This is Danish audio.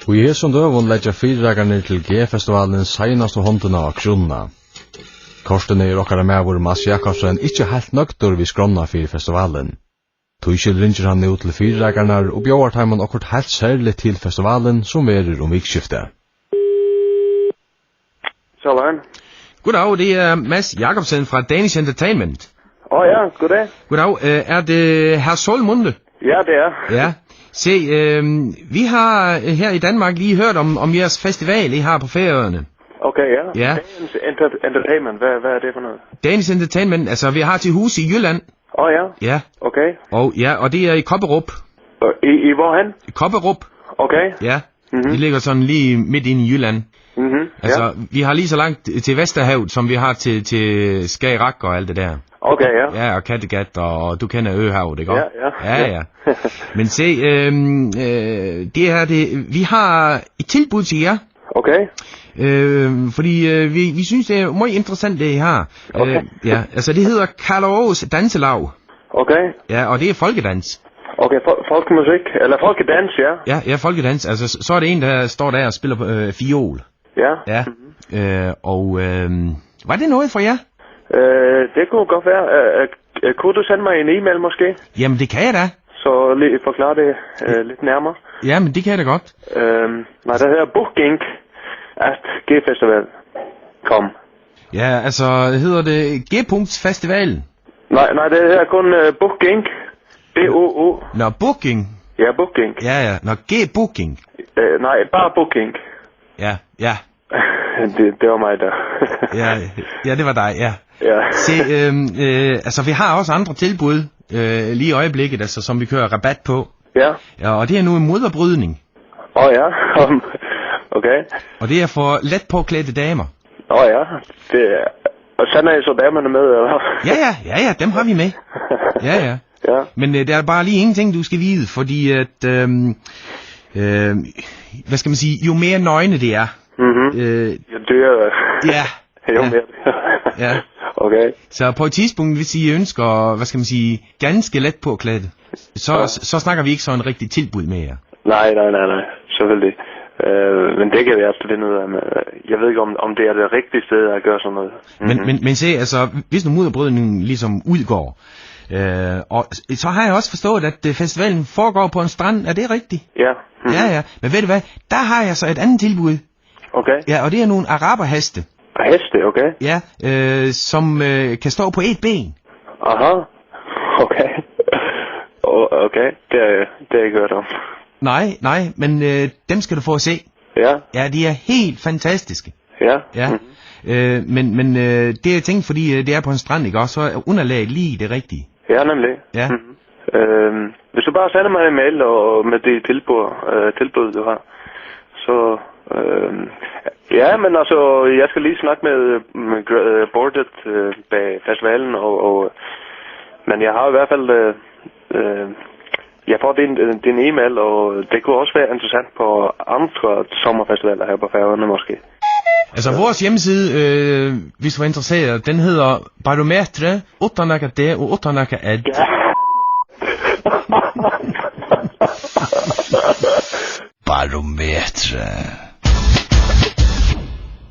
Vi er som døven legger fyrreggerne til G-festivalen senast og hånden av aksjonene. Korsten er okkara med vår Mads Jakobsen ikke helt nøgter vi skronna for festivalen. Tøyskjell ringer han ut til fyrreggerne og bjør teimen okkert helt særlig til festivalen som verer vikskiftet. Sådan. Goddag, det er Mads Jakobsen fra Danish Entertainment. Ja, goddag. Goddag, er det herr Solmunde? Ja, det er. Ja. Se, vi har her i Danmark lige hørt om jeres festival, I har på Færøerne. Okay, ja. Ja. Danish Entertainment, hvad er det for noget? Danish Entertainment, altså vi har til hus i Jylland. Ja. Ja. Okay. Og det er i Kopperup. I hvorhen? I Kopperup. Okay. Ja. Det ligger sådan lige midt inde i Jylland. Altså, vi har lige så langt til Vesterhavet, som vi har til Skagerrak og alt det der. Okay, ja. Ja, og Kattegat, og du kender Øhavet, ikke? Ja. Men se, det her, vi har et tilbud til jer. Okay. Fordi vi synes, det er meget interessant, det I har. Okay. Ja, altså det hedder Karl-Aarhus Danselaug. Okay. Ja, og det er folkedans. Okay, folkemusik, eller folkedans, ja. Ja, folkedans. Altså, så er det en, der står der og spiller på fiol. Ja. Ja. Var det noget for jer? Det kunne godt være. Kunne du sende mig en e-mail måske? Jamen, det kan jeg da. Så lige forklare det lidt nærmere. Ja, men det kan jeg da godt. Nej, det hedder booking@gfestival.com. Ja, altså, hedder det G-punktsfestivalen? Nej, det hedder kun booking. B-O-O. Nå, booking. Ja, booking. Ja. Nå, G-booking. Nej, bare booking. Ja. Det var mig der. ja, det var dig, ja. Ja. Se, altså vi har også andre tilbud lige i øjeblikket, altså som vi kører rabat på. Ja. Ja, og det er nu en moderbrydning. Ja. Okay. Og det er for let påklædte damer. Ja. Og sender I så damerne med, eller? Ja, dem har vi med. Ja. Ja. Men der er bare lige ingenting, du skal vide, fordi at, hvad skal man sige, jo mere nøgne det er. Jo dyrere. Ja. Jo mere. Ja. Okay. Så på et tidspunkt, hvis I ønsker, hvad skal man sige, ganske let påklædte, så snakker vi ikke så en rigtig tilbud med jer. Nej, selvfølgelig. Men det kan vi altså finde ud af. Jeg ved ikke, om det er det rigtige sted at gøre sådan noget. Men se, altså, hvis nu moderbrydningen ligesom udgår, og så har jeg også forstået, at festivalen foregår på en strand. Er det rigtigt? Ja. Ja. Men ved du hvad, der har jeg så et andet tilbud. Okay. Ja, og det er nogle araberheste. Heste, okay. Ja, som kan stå på et ben. Aha. Okay. Okay, det har jeg ikke hørt om. Nej, men dem skal du få at se. Ja. Ja, de er helt fantastiske. Ja. Men det er tænkt, fordi det er på en strand, ikke også? Så er underlaget lige det rigtige. Ja, nemlig. Ja. Hvis du bare sender mig en mail og med det tilbud du har, så... ja, men altså, jeg skal lige snakke med boardet bag festivalen, men jeg har i hvert fald... jeg får din e-mail, og det kunne også være interessant på andre sommerfestivaler her på Færøerne måske. Altså vores hjemmeside, hvis du er interesseret, den hedder Barometre, Utanaka D og Utanaka Ed. Ja. Barometre.